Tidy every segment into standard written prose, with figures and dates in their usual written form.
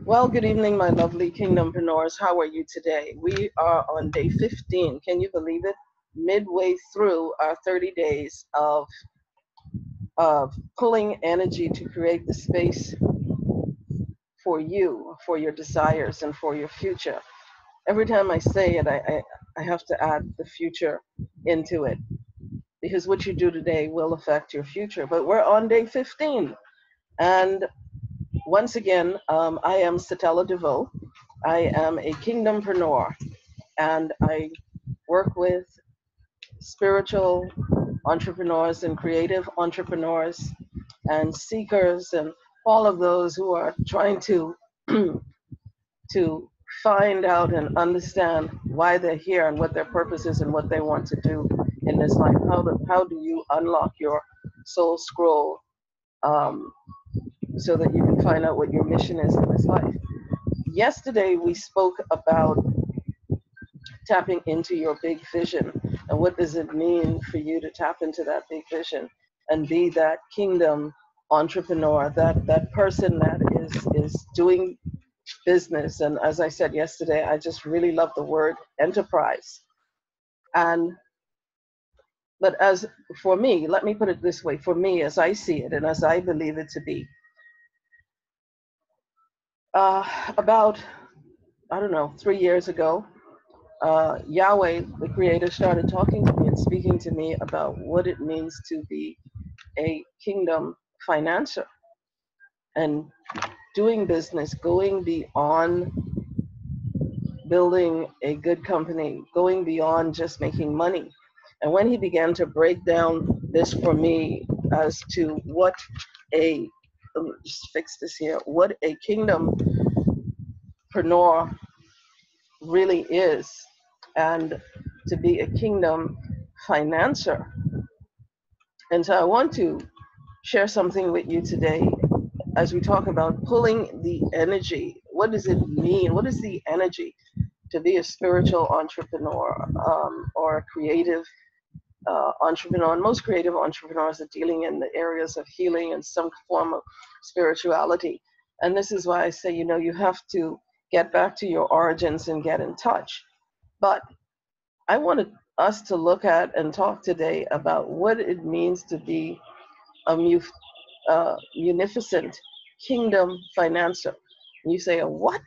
Well, good evening, my lovely KingdomPreneurs. How are you today? We are on day 15. Can you believe it? Midway through our 30 days of pulling energy to create the space for you, for your desires, and for your future. Every time I say it, I have to add the future into it because what you do today will affect your future. But we're on day 15. And once again, I am Satella DeVeaux. I am a KingdomPreneur, and I work with spiritual entrepreneurs and creative entrepreneurs and seekers and all of those who are trying to to find out and understand why they're here and what their purpose is and what they want to do in this life. How do you unlock your soul scroll um, so that you can find out what your mission is in this life? Yesterday we spoke about tapping into your big vision and what does it mean for you to tap into that big vision and be that kingdom entrepreneur, that person that is doing business. And as I said yesterday, I just really love the word enterprise. And but as for me, let me put it this way, for me as I see it and as I believe it to be, about I don't know 3 years ago, Yahweh, the Creator, started talking to me and speaking to me about what it means to be a kingdom financier and doing business, going beyond building a good company, going beyond just making money. And when he began to break down this for me as to what a, let me just fix this here, what a kingdompreneur really is, and to be a kingdom financier. And so I want to share something with you today as we talk about pulling the energy. What does it mean? What is the energy to be a spiritual entrepreneur or a creative entrepreneur? And most creative entrepreneurs are dealing in the areas of healing and some form of spirituality. And this is why I say, you have to get back to your origins and get in touch. But I wanted us to look at and talk today about what it means to be a munificent kingdom financier. You say, a what?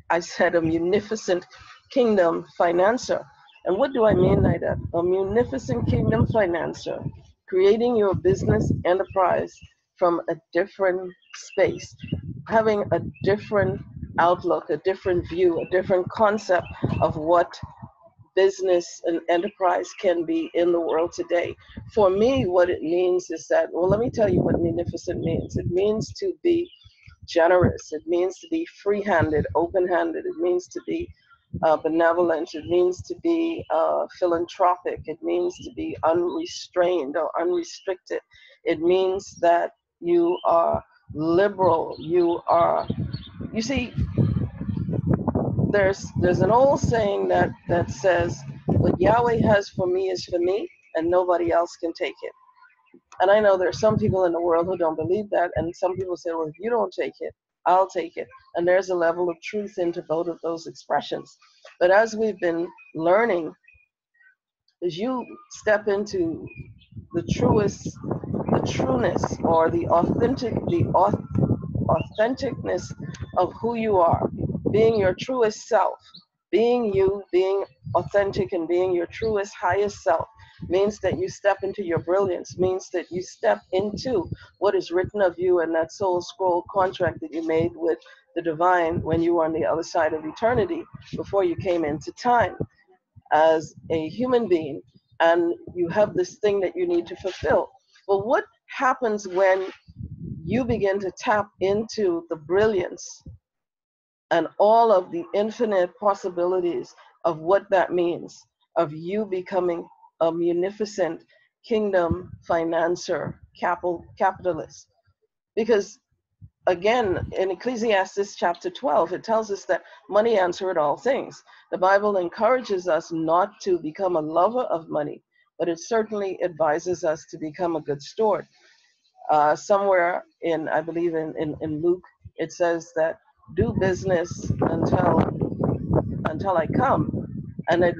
I said a munificent kingdom financier. And what do I mean by that? A munificent kingdom financier, creating your business enterprise from a different space, having a different outlook, a different view, a different concept of what business and enterprise can be in the world today. For me, what it means is that, well, let me tell you what munificent means. It means to be generous. It means to be free-handed, open-handed. It means to be benevolent. It means to be philanthropic. It means to be unrestrained or unrestricted. It means that you are liberal. You see, there's an old saying that says, what Yahweh has for me is for me and nobody else can take it. And I know there are some people in the world who don't believe that, and some people say, well, if you don't take it, I'll take it. And there's a level of truth into both of those expressions. But as we've been learning, as you step into the trueness or the authenticness of who you are, being your truest self, being you, being authentic and being your truest, highest self, means that you step into your brilliance, means that you step into what is written of you in that soul scroll contract that you made with the divine when you were on the other side of eternity, before you came into time as a human being, and you have this thing that you need to fulfill. Well, what happens when you begin to tap into the brilliance and all of the infinite possibilities of what that means, of you becoming a munificent kingdom financier, capitalist? Because again, in Ecclesiastes chapter 12, it tells us that money answereth all things. The Bible encourages us not to become a lover of money, but it certainly advises us to become a good steward. Somewhere in, I believe in Luke, it says that do business until I come. And it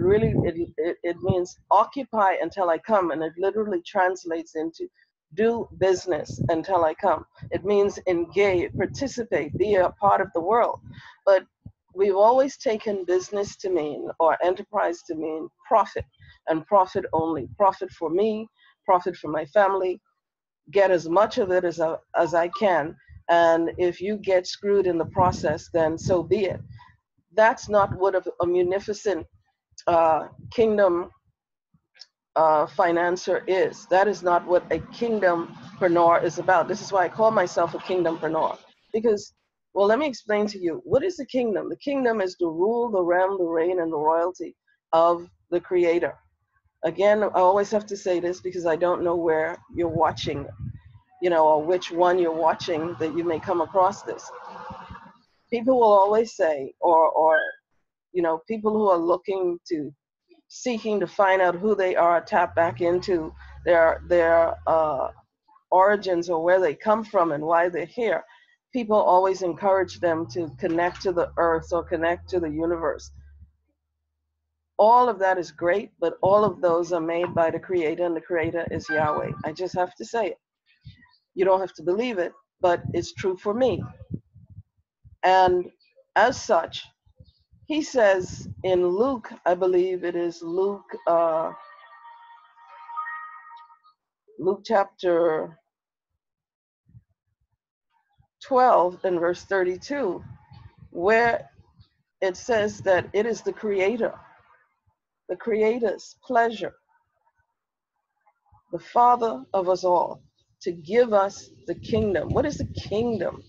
means occupy until I come, and it literally translates into do business until I come. It means engage, participate, be a part of the world. But we've always taken business to mean, or enterprise to mean, profit, and profit only. Profit for me, profit for my family, get as much of it as I can. And if you get screwed in the process, then so be it. That's not what a munificent kingdom financier is. That is not what a kingdompreneur is about. This is why I call myself a kingdompreneur. Because, well, let me explain to you. What is the kingdom? The kingdom is the rule, the realm, the reign, and the royalty of the creator. Again, I always have to say this because I don't know where you're watching, or which one you're watching that you may come across this. People will always say, or people who are seeking to find out who they are, tap back into their origins or where they come from and why they're here. People always encourage them to connect to the earth or connect to the universe. All of that is great, but all of those are made by the creator, and the creator is Yahweh. I just have to say it. You don't have to believe it, but it's true for me. And as such, he says in Luke, I believe it is Luke chapter 12 and verse 32, where it says that it is the creator's pleasure, the father of us all, to give us the kingdom. What is the kingdom?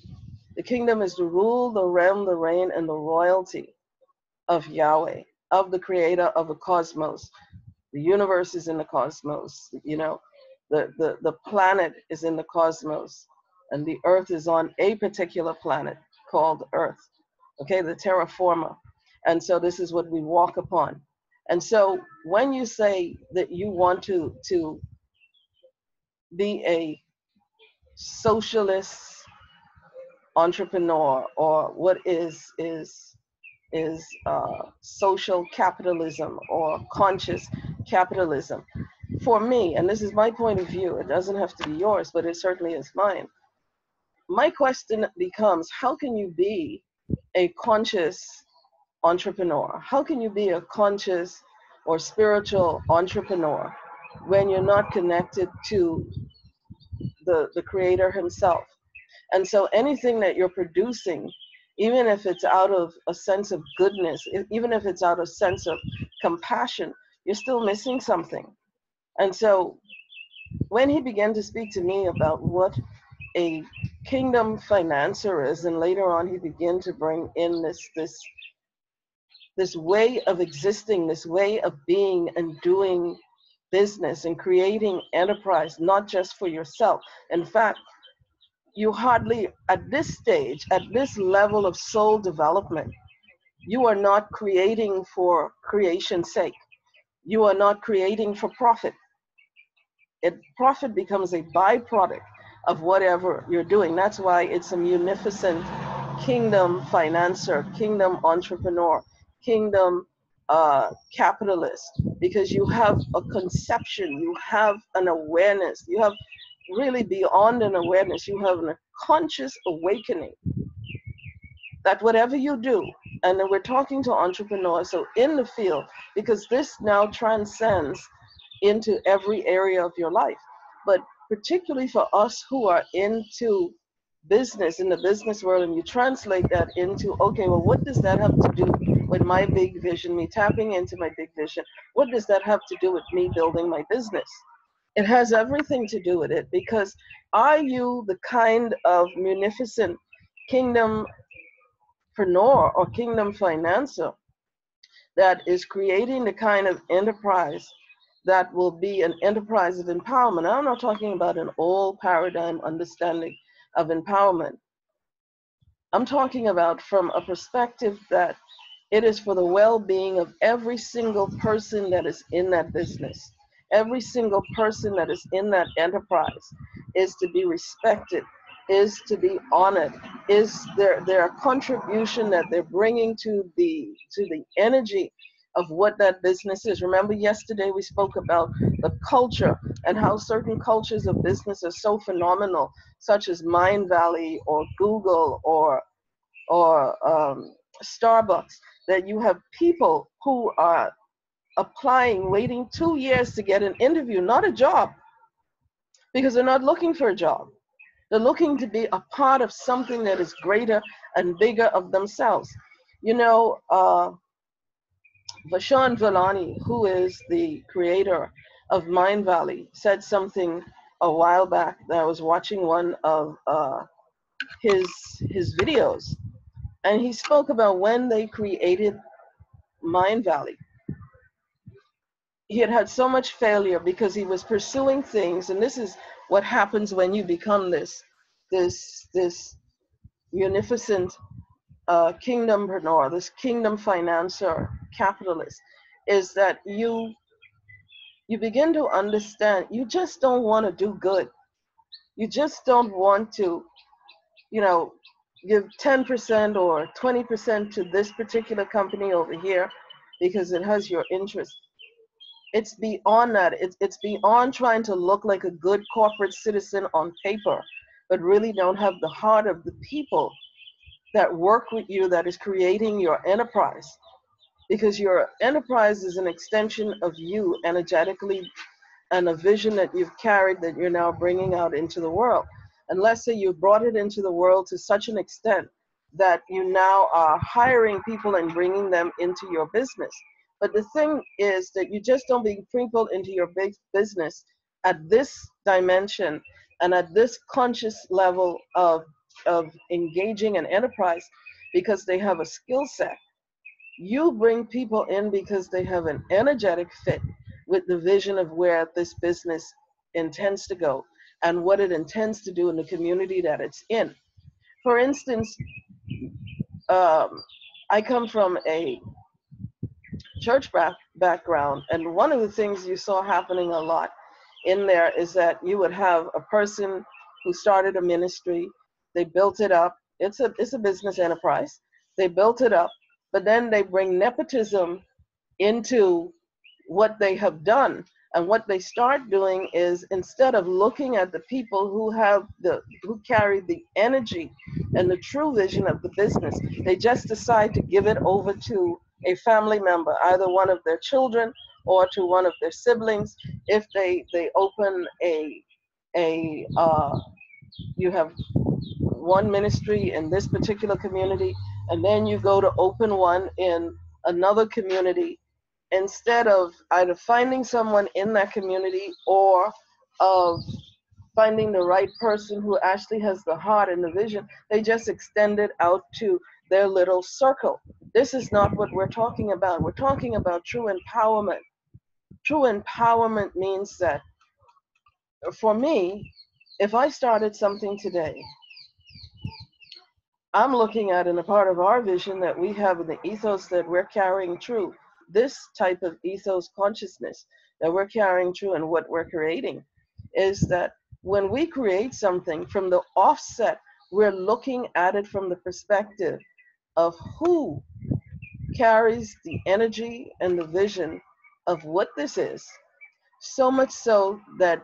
The kingdom is the rule, the realm, the reign, and the royalty of Yahweh, of the creator of the cosmos. The universe is in the cosmos, the planet is in the cosmos, and the earth is on a particular planet called Earth, okay, the terra forma. And so this is what we walk upon. And so when you say that you want to be a socialist entrepreneur, or what is social capitalism or conscious capitalism, for me, and this is my point of view, it doesn't have to be yours, but it certainly is mine. My question becomes, how can you be a conscious entrepreneur? How can you be a conscious or spiritual entrepreneur when you're not connected to the creator himself? And so anything that you're producing, even if it's out of a sense of goodness, even if it's out of a sense of compassion, you're still missing something. And so when he began to speak to me about what a kingdom financier is, and later on he began to bring in this way of existing, this way of being and doing business and creating enterprise, not just for yourself. In fact, you hardly, at this stage, at this level of soul development, you are not creating for creation's sake. You are not creating for profit. Profit becomes a byproduct of whatever you're doing. That's why it's a munificent kingdom financier, kingdom entrepreneur, kingdom capitalist, because you have a conception, you have an awareness, you have really beyond an awareness, you have a conscious awakening that whatever you do, and then we're talking to entrepreneurs, so in the field, because this now transcends into every area of your life, but particularly for us who are into business, in the business world, and you translate that into, okay, well, what does that have to do with my big vision, me tapping into my big vision? What does that have to do with me building my business? It has everything to do with it, because are you the kind of munificent kingdompreneur or kingdom financier that is creating the kind of enterprise that will be an enterprise of empowerment? I'm not talking about an old paradigm understanding of empowerment. I'm talking about from a perspective that it is for the well-being of every single person that is in that business. Every single person that is in that enterprise is to be respected, is to be honored, is their contribution that they're bringing to the energy of what that business is. Remember yesterday we spoke about the culture and how certain cultures of business are so phenomenal, such as Mind Valley or Google or Starbucks, that you have people who are applying, waiting 2 years to get an interview, not a job, because they're not looking for a job. They're looking to be a part of something that is greater and bigger of themselves. You know, Vashon Villani, who is the creator of Mind Valley, said something a while back that I was watching one of his videos, and he spoke about when they created Mind Valley. He had had so much failure because he was pursuing things, and this is what happens when you become this munificent kingdompreneur, this kingdom financier, capitalist, is that you begin to understand you just don't want to do good. You just don't want to, give 10% or 20% to this particular company over here because it has your interest. It's beyond that. It's beyond trying to look like a good corporate citizen on paper, but really don't have the heart of the people that work with you, that is creating your enterprise. Because your enterprise is an extension of you energetically, and a vision that you've carried that you're now bringing out into the world. And let's say you brought it into the world to such an extent that you now are hiring people and bringing them into your business. But the thing is that you just don't bring people into your big business at this dimension and at this conscious level of engaging an enterprise because they have a skill set. You bring people in because they have an energetic fit with the vision of where this business intends to go and what it intends to do in the community that it's in. For instance, I come from a church background, and one of the things you saw happening a lot in there is that you would have a person who started a ministry, they built it up, it's a business enterprise, they built it up, but then they bring nepotism into what they have done. And what they start doing is, instead of looking at the people who carry the energy and the true vision of the business, they just decide to give it over to a family member, either one of their children or to one of their siblings. If they open you have one ministry in this particular community, and then you go to open one in another community, instead of either finding someone in that community or of finding the right person who actually has the heart and the vision, they just extend it out to their little circle. This is not what we're talking about. We're talking about true empowerment. True empowerment means that, for me, if I started something today, I'm looking at, in a part of our vision that we have in the ethos that we're carrying true, this type of ethos consciousness that we're carrying true and what we're creating, is that when we create something from the offset, we're looking at it from the perspective of who carries the energy and the vision of what this is, so much so that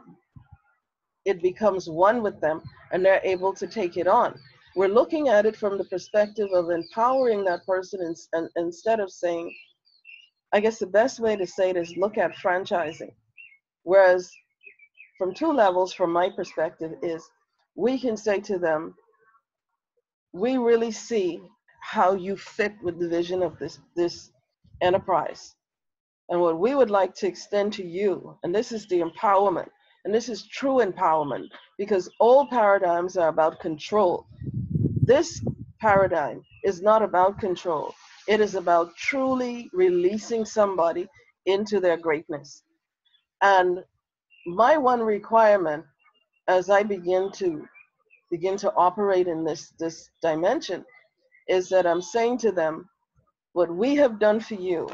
it becomes one with them and they're able to take it on. We're looking at it from the perspective of empowering that person, and instead of saying, I guess the best way to say it is look at franchising. Whereas from two levels, from my perspective, is we can say to them, we really see how you fit with the vision of this enterprise. And what we would like to extend to you, and this is the empowerment, and this is true empowerment, because old paradigms are about control. This paradigm is not about control. It is about truly releasing somebody into their greatness. And my one requirement, as I begin to operate in this dimension, is that I'm saying to them, what we have done for you,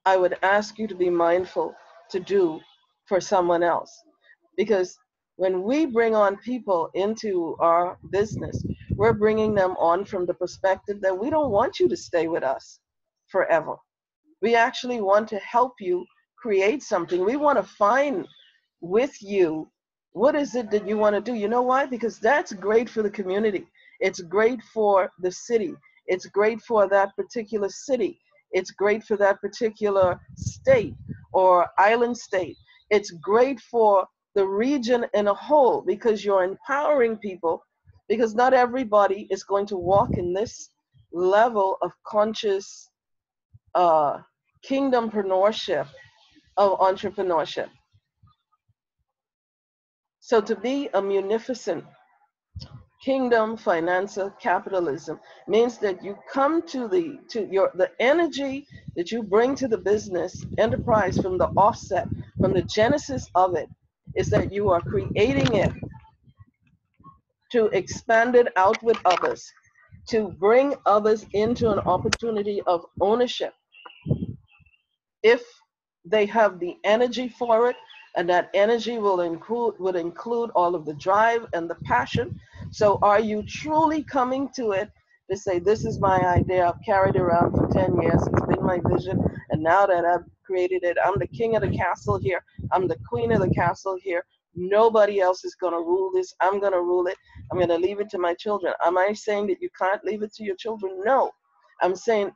I would ask you to be mindful to do for someone else. Because When we bring on people into our business, we're bringing them on from the perspective that we don't want you to stay with us forever. We actually want to help you create something. We want to find with you what is it that you want to do. You know why? Because that's great for the community. It's great for the city. It's great for that particular city. It's great for that particular state or island state. It's great for the region in a whole because you're empowering people, because not everybody is going to walk in this level of conscious uh, kingdompreneurship, of entrepreneurship. So to be a munificent kingdom financial capitalism means that you come to the energy that you bring to the business enterprise from the offset, from the genesis of it, is that you are creating it to expand it out with others, to bring others into an opportunity of ownership if they have the energy for it, and that energy will include all of the drive and the passion. So are you truly coming to it to say, this is my idea, I've carried it around for 10 years, it's been my vision, and now that I've created it, I'm the king of the castle here, I'm the queen of the castle here, nobody else is going to rule this, I'm going to rule it, I'm going to leave it to my children. Am I saying that you can't leave it to your children? No. I'm saying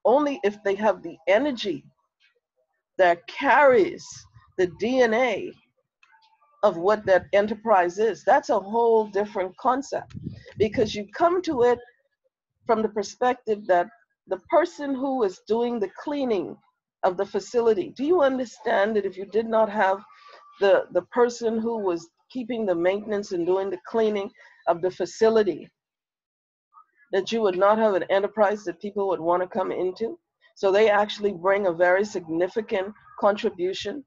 only if they have the energy that carries the DNA of what that enterprise is. That's a whole different concept, because you come to it from the perspective that the person who is doing the cleaning of the facility, do you understand that if you did not have the person who was keeping the maintenance and doing the cleaning of the facility, that you would not have an enterprise that people would want to come into? So they actually bring a very significant contribution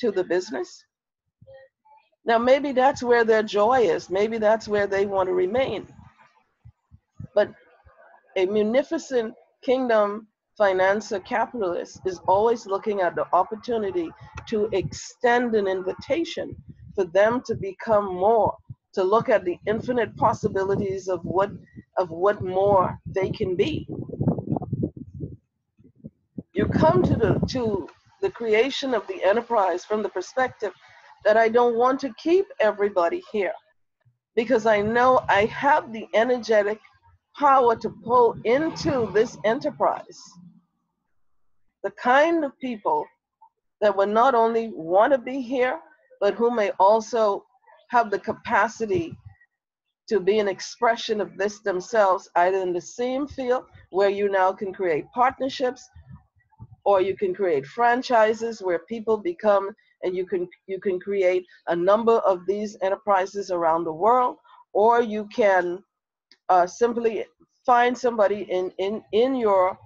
to the business. Now, maybe that's where their joy is. Maybe that's where they want to remain. But a munificent kingdom financier capitalist is always looking at the opportunity to extend an invitation for them to become more, to look at the infinite possibilities of what more they can be. You come to the creation of the enterprise from the perspective that I don't want to keep everybody here, because I know I have the energetic power to pull into this enterprise the kind of people that would not only want to be here, but who may also have the capacity to be an expression of this themselves, either in the same field where you now can create partnerships, or you can create franchises where people become, and you can create a number of these enterprises around the world, or you can simply find somebody in your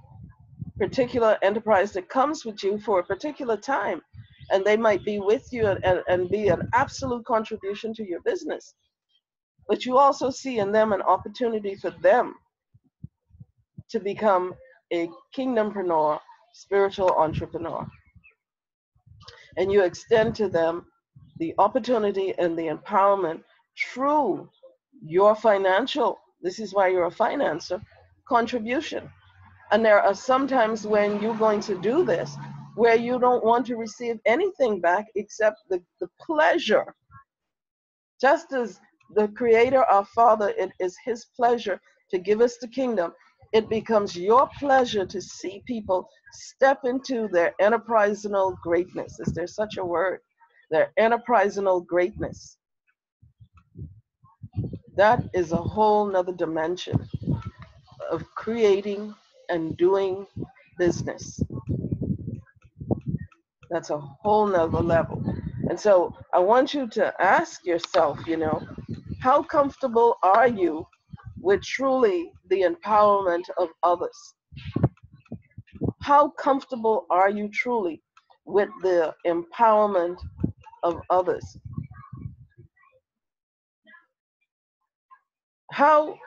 particular enterprise that comes with you for a particular time, and they might be with you and be an absolute contribution to your business. But you also see in them an opportunity for them to become a kingdompreneur, spiritual entrepreneur. And you extend to them the opportunity and the empowerment through your financial, this is why you're a financer, contribution. And there are some times when you're going to do this where you don't want to receive anything back except the pleasure. Just as the Creator, our Father, it is His pleasure to give us the kingdom, it becomes your pleasure to see people step into their enterprisational greatness. Is there such a word? Their enterprisational greatness. That is a whole nother dimension of creating and doing business. That's a whole nother level. And so I want you to ask yourself, how comfortable are you with truly the empowerment of others? How comfortable are you truly with the empowerment of others? How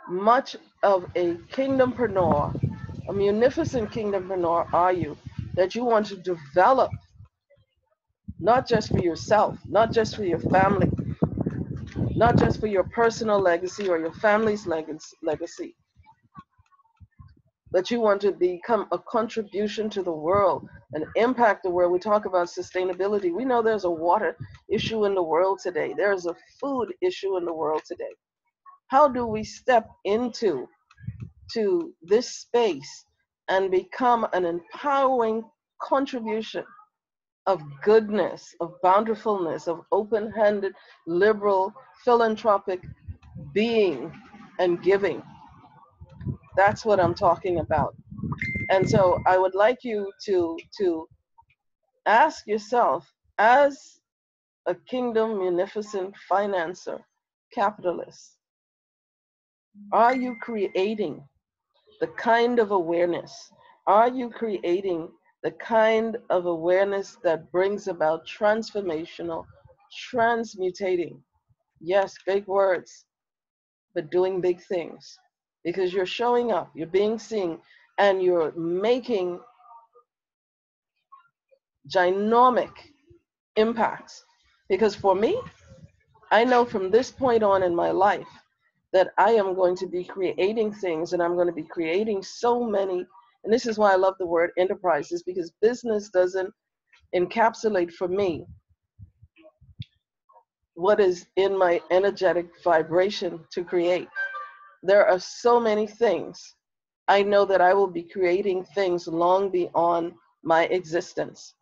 much of a kingdompreneur, a munificent kingdompreneur are you, that you want to develop not just for yourself, not just for your family, not just for your personal legacy or your family's legacy, but you want to become a contribution to the world and impact the world. We talk about sustainability. We know there's a water issue in the world today. There's a food issue in the world today. How do we step into this space and become an empowering contribution of goodness, of bountifulness, of open-handed, liberal, philanthropic being and giving? That's what I'm talking about. And so I would like you to ask yourself, as a kingdom munificent financer, capitalist, are you creating the kind of awareness? Are you creating the kind of awareness that brings about transformational, transmutating? Yes, big words, but doing big things. Because you're showing up, you're being seen, and you're making ginormic impacts. Because for me, I know from this point on in my life that I am going to be creating things, and I'm going to be creating so many. And this is why I love the word enterprises, because business doesn't encapsulate for me what is in my energetic vibration to create. There are so many things. I know that I will be creating things long beyond my existence.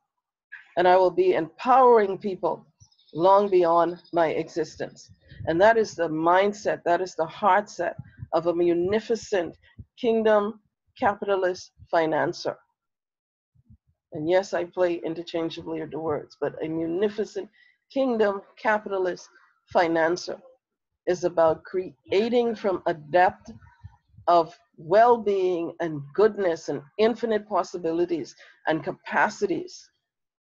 And I will be empowering people long beyond my existence. And that is the mindset, that is the heart set of a munificent kingdom capitalist financer. And yes, I play interchangeably with the words, but a munificent kingdom capitalist financer is about creating from a depth of well-being and goodness and infinite possibilities and capacities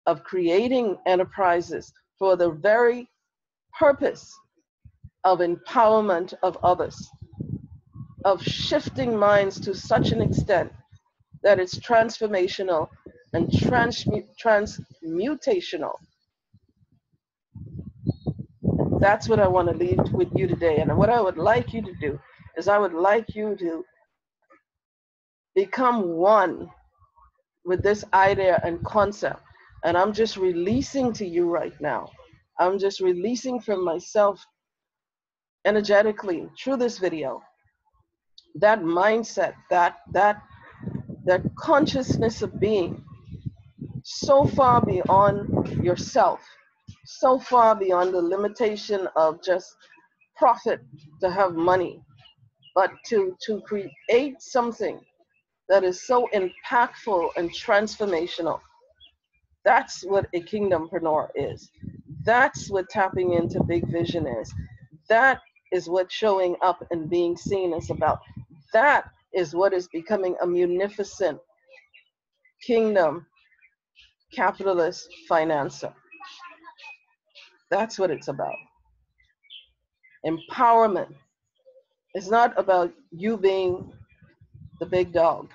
of creating enterprises for the very purpose of empowerment of others, of shifting minds to such an extent that it's transformational and transmutational. That's what I want to leave with you today. And what I would like you to do is I would like you to become one with this idea and concept. And I'm just releasing to you right now. I'm just releasing from myself energetically through this video that mindset, that consciousness of being so far beyond yourself, so far beyond the limitation of just profit to have money, but to create something that is so impactful and transformational. That's what a kingdompreneur is. That's what tapping into big vision is. That is what showing up and being seen is about. That is what is becoming a munificent kingdom capitalist financer. That's what it's about. Empowerment. It's not about you being the big dog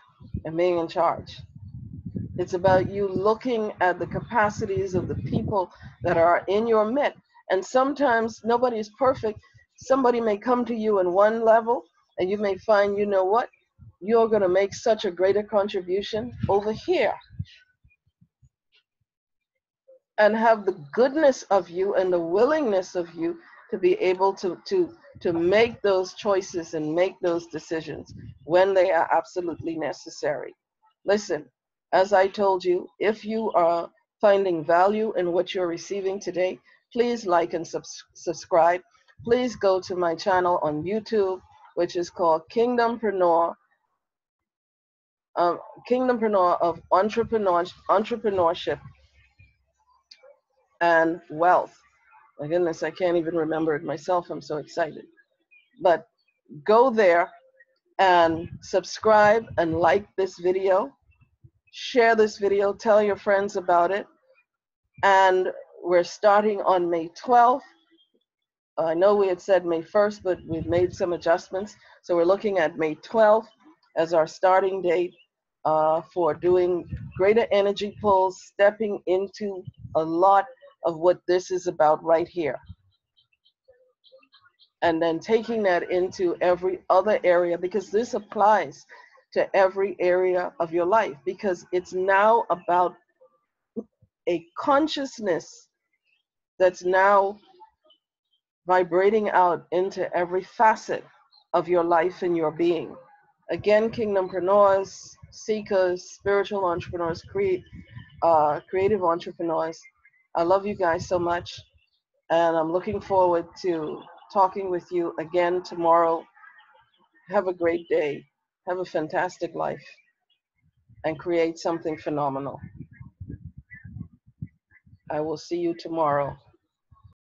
and being in charge. It's about you looking at the capacities of the people that are in your midst. And sometimes nobody is perfect. Somebody may come to you in one level, and you may find, you know what? You're going to make such a greater contribution over here. And have the goodness of you and the willingness of you to be able to make those choices and make those decisions when they are absolutely necessary. Listen, as I told you, if you are finding value in what you're receiving today, please like and subscribe. Please go to my channel on YouTube, which is called KingdomPreneur, KingdomPreneur of Entrepreneurship and Wealth. My goodness, I can't even remember it myself. I'm so excited. But go there and subscribe and like this video. Share this video. Tell your friends about it. And we're starting on May 12th. I know we had said May 1st, but we've made some adjustments. So we're looking at May 12th as our starting date for doing greater energy pulls, stepping into a lot of what this is about right here. And then taking that into every other area, because this applies to every area of your life, because it's now about a consciousness that's now vibrating out into every facet of your life and your being. Again, kingdompreneurs, seekers, spiritual entrepreneurs, creative entrepreneurs, I love you guys so much, and I'm looking forward to talking with you again tomorrow. Have a great day. Have a fantastic life, and create something phenomenal. I will see you tomorrow.